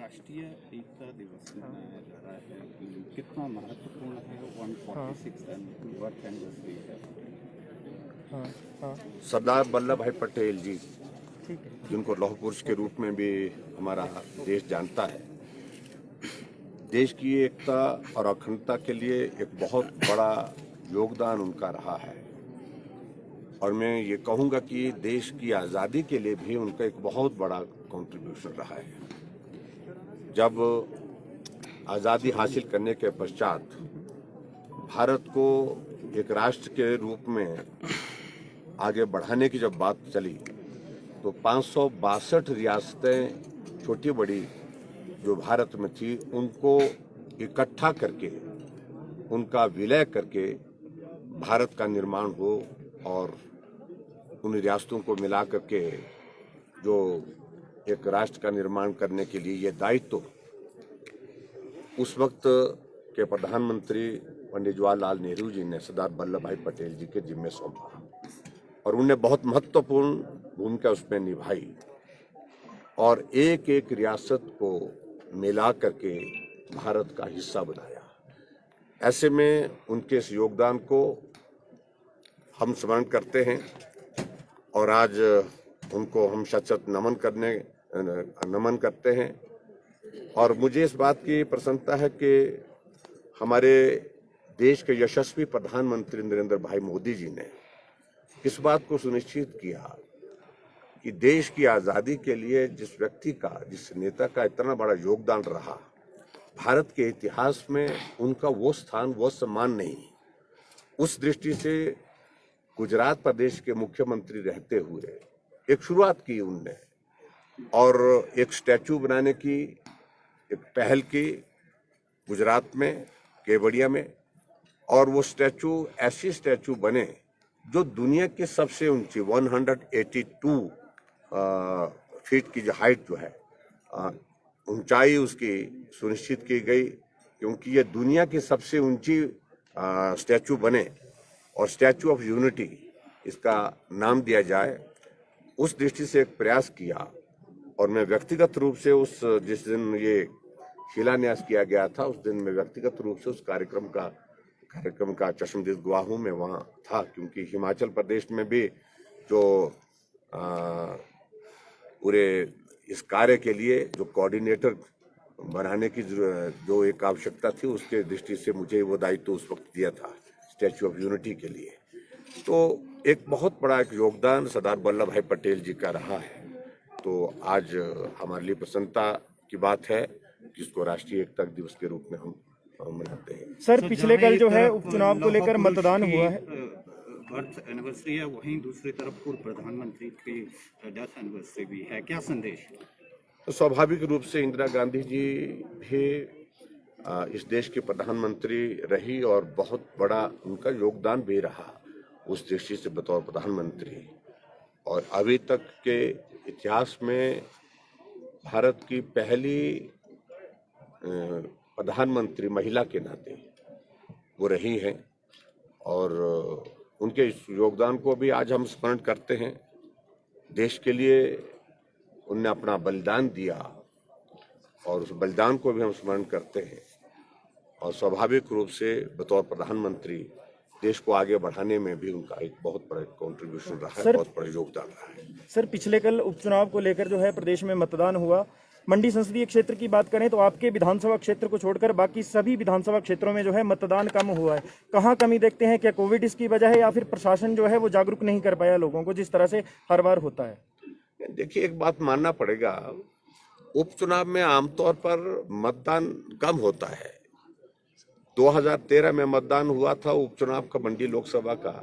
राष्ट्रीय एकता दिवस मनाया जा रहा है, कितना महत्वपूर्ण है 146 बर्थ एनिवर्सरी है। सरदार वल्लभ भाई पटेल जी, ठीक है। जिनको लौह पुरुष के रूप में भी हमारा देश जानता है, देश की एकता और अखंडता के लिए एक बहुत बड़ा योगदान उनका रहा है। और मैं ये कहूँगा कि देश की आज़ादी के लिए भी उनका एक बहुत बड़ा कंट्रीब्यूशन रहा है। जब आज़ादी हासिल करने के पश्चात भारत को एक राष्ट्र के रूप में आगे बढ़ाने की जब बात चली तो 562 रियासतें छोटी बड़ी जो भारत में थी उनको इकट्ठा करके उनका विलय करके भारत का निर्माण हो और उन रियासतों को मिला करके जो एक राष्ट्र का निर्माण करने के लिए ये दायित्व उस वक्त के प्रधानमंत्री पंडित जवाहरलाल नेहरू जी ने सरदार वल्लभ भाई पटेल जी के जिम्मे सौंपा और उन्होंने बहुत महत्वपूर्ण भूमिका उसमें निभाई और एक एक रियासत को मिला करके भारत का हिस्सा बनाया। ऐसे में उनके इस योगदान को हम स्मरण करते हैं और आज उनको हम शत नमन करते हैं। और मुझे इस बात की प्रसन्नता है कि हमारे देश के यशस्वी प्रधानमंत्री नरेंद्र भाई मोदी जी ने इस बात को सुनिश्चित किया कि देश की आज़ादी के लिए जिस व्यक्ति का, जिस नेता का इतना बड़ा योगदान रहा, भारत के इतिहास में उनका वो स्थान, वो सम्मान नहीं। उस दृष्टि से गुजरात प्रदेश के मुख्यमंत्री रहते हुए एक शुरुआत की उनने और एक स्टैचू बनाने की एक पहल की गुजरात में, केवड़िया में, और वो स्टैचू ऐसी स्टैचू बने जो दुनिया की सबसे ऊंची 182 फीट की जो हाइट जो है, ऊंचाई उसकी सुनिश्चित की गई क्योंकि ये दुनिया की सबसे ऊंची स्टैचू बने और स्टैचू ऑफ यूनिटी इसका नाम दिया जाए। उस दृष्टि से एक प्रयास किया और मैं व्यक्तिगत रूप से जिस दिन ये शिलान्यास किया गया था उस दिन मैं व्यक्तिगत रूप से उस कार्यक्रम का चश्मदीद गवाह हूँ। मैं वहाँ था क्योंकि हिमाचल प्रदेश में भी जो पूरे इस कार्य के लिए जो कोऑर्डिनेटर बनाने की जो एक आवश्यकता थी उसके दृष्टि से मुझे वो दायित्व उस वक्त दिया था स्टैचू ऑफ यूनिटी के लिए। तो एक बहुत बड़ा एक योगदान सरदार वल्लभ भाई पटेल जी का रहा है। तो आज हमारे लिए प्रसन्नता की बात है जिसको राष्ट्रीय एकता दिवस के रूप में हम मनाते हैं। सर, पिछले कल जो है उपचुनाव को लेकर मतदान हुआ है, बर्थ एनिवर्सरी है, वहीं दूसरी तरफ पूर्व प्रधानमंत्री की डेथ एनिवर्सरी भी है, क्या संदेश? तो स्वाभाविक रूप से इंदिरा गांधी जी भी इस देश की प्रधानमंत्री रही और बहुत बड़ा उनका योगदान भी रहा उस दृष्टि से बतौर प्रधानमंत्री। और अभी तक के इतिहास में भारत की पहली प्रधानमंत्री महिला के नाते वो रही हैं और उनके इस योगदान को भी आज हम स्मरण करते हैं। देश के लिए उनने अपना बलिदान दिया और उस बलिदान को भी हम स्मरण करते हैं और स्वाभाविक रूप से बतौर प्रधानमंत्री देश को आगे बढ़ाने में भी उनका एक बहुत बड़ा कंट्रीब्यूशन रहा है, बहुत बड़ा योगदान रहा है। सर, पिछले कल उपचुनाव को लेकर जो है प्रदेश में मतदान हुआ। मंडी संसदीय क्षेत्र की बात करें तो आपके विधानसभा क्षेत्र को छोड़कर बाकी सभी विधानसभा क्षेत्रों में जो है मतदान कम हुआ है। कहाँ कमी देखते हैं? क्या कोविड इसकी वजह है या फिर प्रशासन जो है वो जागरूक नहीं कर पाया लोगों को जिस तरह से हर बार होता है? देखिए, एक बात मानना पड़ेगा, उपचुनाव में आमतौर पर मतदान कम होता है। 2013 में मतदान हुआ था उपचुनाव का मंडी लोकसभा का,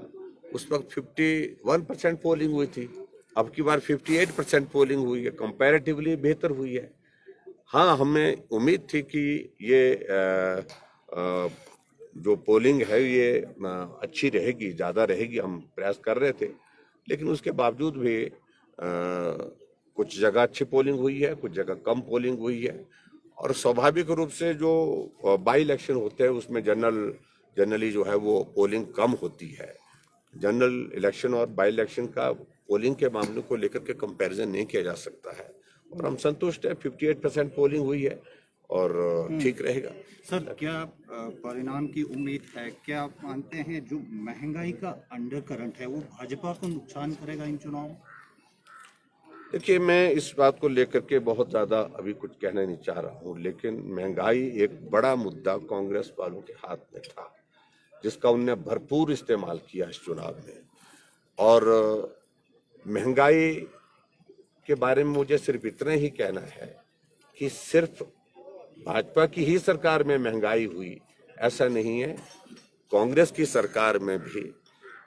उस वक्त 51% पोलिंग हुई थी। अब की बार 58% पोलिंग हुई है, कंपैरेटिवली बेहतर हुई है। हाँ, हमें उम्मीद थी कि ये जो पोलिंग है ये अच्छी रहेगी, ज़्यादा रहेगी, हम प्रयास कर रहे थे, लेकिन उसके बावजूद भी कुछ जगह अच्छी पोलिंग हुई है, कुछ जगह कम पोलिंग हुई है। और स्वाभाविक रूप से जो बाई इलेक्शन होते हैं उसमें जनरली जो है वो पोलिंग कम होती है। जनरल इलेक्शन और बाई इलेक्शन का पोलिंग के मामलों को लेकर के कंपैरिजन नहीं किया जा सकता है और हम संतुष्ट है। 58% पोलिंग हुई है और ठीक रहेगा। सर, क्या परिणाम की उम्मीद है? क्या आप मानते हैं जो महंगाई का अंडर करंट है वो भाजपा को नुकसान करेगा इन चुनाव में? देखिए, मैं इस बात को लेकर के बहुत ज्यादा अभी कुछ कहना नहीं चाह रहा हूँ, लेकिन महंगाई एक बड़ा मुद्दा कांग्रेस वालों के हाथ में था, जिसका उनने भरपूर इस्तेमाल किया इस चुनाव में। और महंगाई के बारे में मुझे सिर्फ इतना ही कहना है कि सिर्फ भाजपा की ही सरकार में महंगाई हुई ऐसा नहीं है। कांग्रेस की सरकार में भी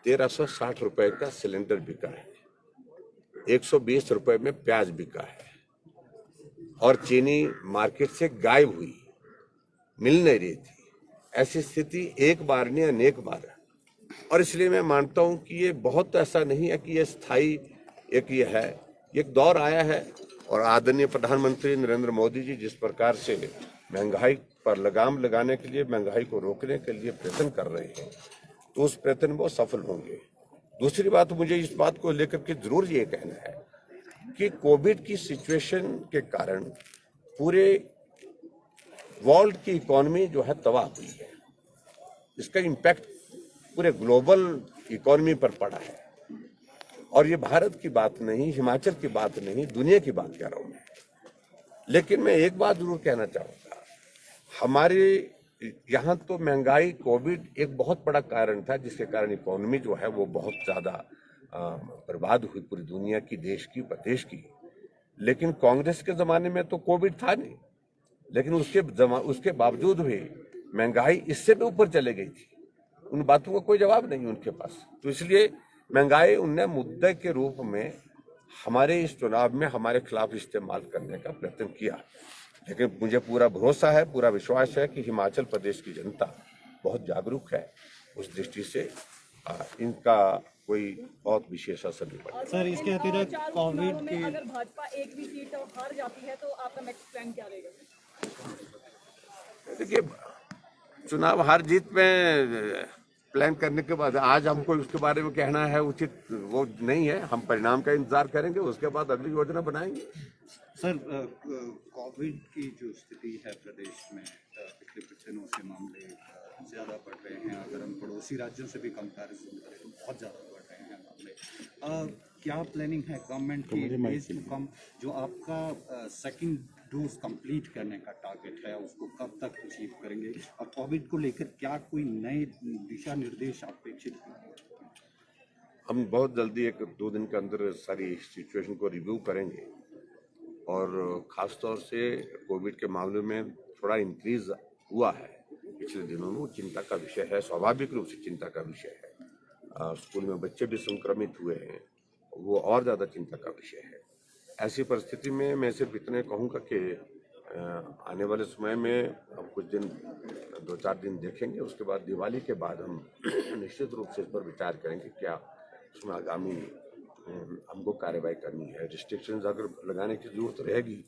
1360 रुपए का सिलेंडर बिका है, 120 रुपए में प्याज बिका है, और चीनी मार्केट से गायब हुई, मिल नहीं रही थी। ऐसी स्थिति एक बार नहीं अनेक बार है। और इसलिए मैं मानता हूं कि ये बहुत ऐसा नहीं है कि ये स्थायी एक ये है, एक दौर आया है। और आदरणीय प्रधानमंत्री नरेंद्र मोदी जी जिस प्रकार से महंगाई पर लगाम लगाने के लिए, महंगाई को रोकने के लिए प्रयत्न कर रहे हैं, तो उस प्रयत्न में वो सफल होंगे। दूसरी बात, मुझे इस बात को लेकर के जरूर ये कहना है कि कोविड की सिचुएशन के कारण पूरे वर्ल्ड की इकोनॉमी जो है तबाह हुई है। इसका इम्पैक्ट पूरे ग्लोबल इकोनॉमी पर पड़ा है। और ये भारत की बात नहीं, हिमाचल की बात नहीं, दुनिया की बात कह रहा हूं मैं। लेकिन मैं एक बात जरूर कहना चाहूंगा, हमारे यहाँ तो महंगाई, कोविड एक बहुत बड़ा कारण था, जिसके कारण इकोनॉमी जो है वो बहुत ज्यादा बर्बाद हुई, पूरी दुनिया की, देश की, प्रदेश की। लेकिन कांग्रेस के जमाने में तो कोविड था नहीं, लेकिन उसके बावजूद भी महंगाई इससे भी ऊपर चले गई थी। उन बातों का कोई जवाब नहीं उनके पास। तो इसलिए महंगाई उनने मुद्दे के रूप में हमारे इस चुनाव में हमारे खिलाफ इस्तेमाल करने का प्रयत्न किया। लेकिन मुझे पूरा भरोसा है, पूरा विश्वास है कि हिमाचल प्रदेश की जनता बहुत जागरूक है। उस दृष्टि से इनका कोई बहुत विशेष असर नहीं पड़ा। सर, इसके अतिरिक्त कोविड में के अगर भाजपा एक भी सीट हार जाती है तो आपका नेक्स्ट प्लान क्या रहेगा? देखिए, चुनाव हार जीत में प्लान करने के बाद आज हमको उसके बारे में कहना है उचित वो नहीं है। हम परिणाम का इंतजार करेंगे, उसके बाद अगली योजना बनाएंगे। सर, कोविड की जो स्थिति है प्रदेश में, पिछले कुछ दिनों से मामले ज़्यादा बढ़ रहे हैं। अगर हम पड़ोसी राज्यों से भी कंपैरिजन करें तो बहुत ज़्यादा बढ़ रहे हैं मामले। क्या प्लानिंग है गवर्नमेंट की डेज टू कम, जो आपका सेकंड डोज कंप्लीट करने का टारगेट है, उसको कब तक अचीव करेंगे? और कोविड को लेकर क्या कोई नए दिशा निर्देश अपेक्षित हैं? हम बहुत जल्दी 1-2 दिन के अंदर सारी सिचुएशन को रिव्यू करेंगे। और खास तौर से कोविड के मामले में थोड़ा इंक्रीज हुआ है पिछले दिनों में, वो चिंता का विषय है, स्वाभाविक रूप से चिंता का विषय है। स्कूल में बच्चे भी संक्रमित हुए हैं, वो और ज़्यादा चिंता का विषय है। ऐसी परिस्थिति में मैं सिर्फ इतने कहूँगा कि आने वाले समय में हम कुछ दिन, 2-4 दिन देखेंगे। उसके बाद दिवाली के बाद हम निश्चित रूप से इस पर विचार करेंगे क्या उसमें आगामी हमको कार्रवाई करनी है। रिस्ट्रिक्शंस अगर लगाने की जरूरत रहेगी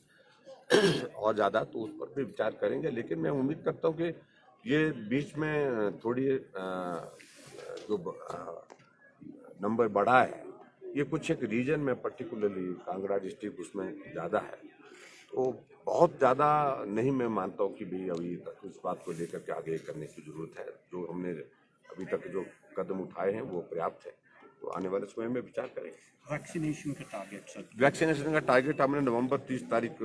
और ज़्यादा, तो उस पर भी विचार करेंगे। लेकिन मैं उम्मीद करता हूँ कि ये बीच में थोड़ी जो नंबर बढ़ा है, ये कुछ एक रीजन में, पर्टिकुलरली कांगड़ा डिस्ट्रिक्ट, उसमें ज़्यादा है। तो बहुत ज़्यादा नहीं मैं मानता हूँ कि भी अभी तक इस बात को लेकर के आगे करने की जरूरत है। जो हमने अभी तक जो कदम उठाए हैं वो पर्याप्त है। तो आने वाले समय में विचार करेंगे। वैक्सीनेशन का टारगेट सर? वैक्सीनेशन का टारगेट हमने नवंबर 30 तारीख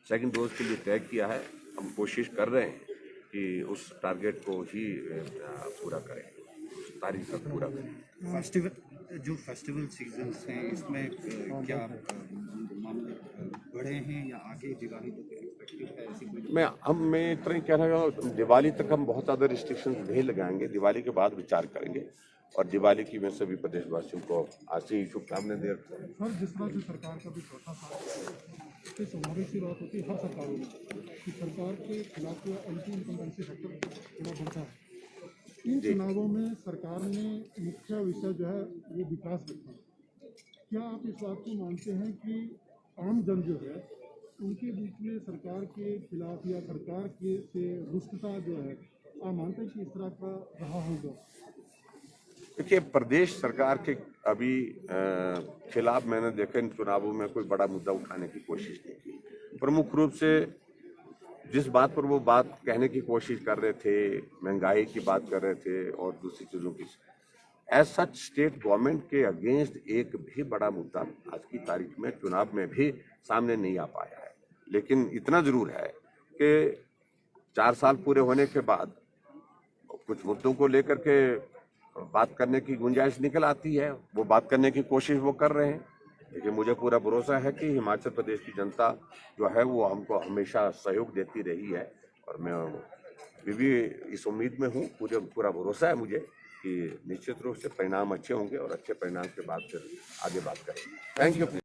सेकंड डोज के लिए तय किया है। हम कोशिश कर रहे हैं कि उस टारगेट को ही पूरा करें, उस तारीख तक पूरा करें। फेस्टिवल सीजन्स हैं, इसमें क्या मामले बढ़े हैं या आगे दिवाली तक एक्सपेक्टेड है ऐसी कोई? मैं इतना ही कह रहा हूँ, दिवाली तक हम बहुत ज़्यादा रिस्ट्रिक्शंस नहीं लगाएंगे। दिवाली के बाद विचार करेंगे। और दिवाली की मैं सभी प्रदेशवासियों को आज से ही शुभकामनाएं दे रहा हूँ। सर, जिस तरह से सरकार का भी चौथा साल है, स्वाभाविक सी बात होती है हर सरकारों में कि सरकार के खिलाफ एंटी इनकम्बेंसी फैक्टर थोड़ा बढ़ता है। इन चुनावों में सरकार ने मुख्य विषय जो है वो विकास रखा है। क्या आप इस बात को मानते हैं कि आम जन जो है उनके बीच में सरकार के खिलाफ या सरकार के से रुष्टता जो है, आप मानते हैं कि इस तरह का रहा होगा? देखिए, प्रदेश सरकार के अभी खिलाफ मैंने देखा इन चुनावों में कोई बड़ा मुद्दा उठाने की कोशिश नहीं की। प्रमुख रूप से जिस बात पर वो बात कहने की कोशिश कर रहे थे, महंगाई की बात कर रहे थे और दूसरी चीजों की, एज सच स्टेट गवर्नमेंट के अगेंस्ट एक भी बड़ा मुद्दा आज की तारीख में चुनाव में भी सामने नहीं आ पाया है। लेकिन इतना जरूर है कि 4 साल पूरे होने के बाद कुछ मुद्दों को लेकर के बात करने की गुंजाइश निकल आती है, वो बात करने की कोशिश वो कर रहे हैं। लेकिन मुझे पूरा भरोसा है कि हिमाचल प्रदेश की जनता जो है वो हमको हमेशा सहयोग देती रही है और मैं अभी भी इस उम्मीद में हूँ, पूरा भरोसा है मुझे कि निश्चित रूप से परिणाम अच्छे होंगे और अच्छे परिणाम के बाद फिर आगे बात करेंगे। Thank you.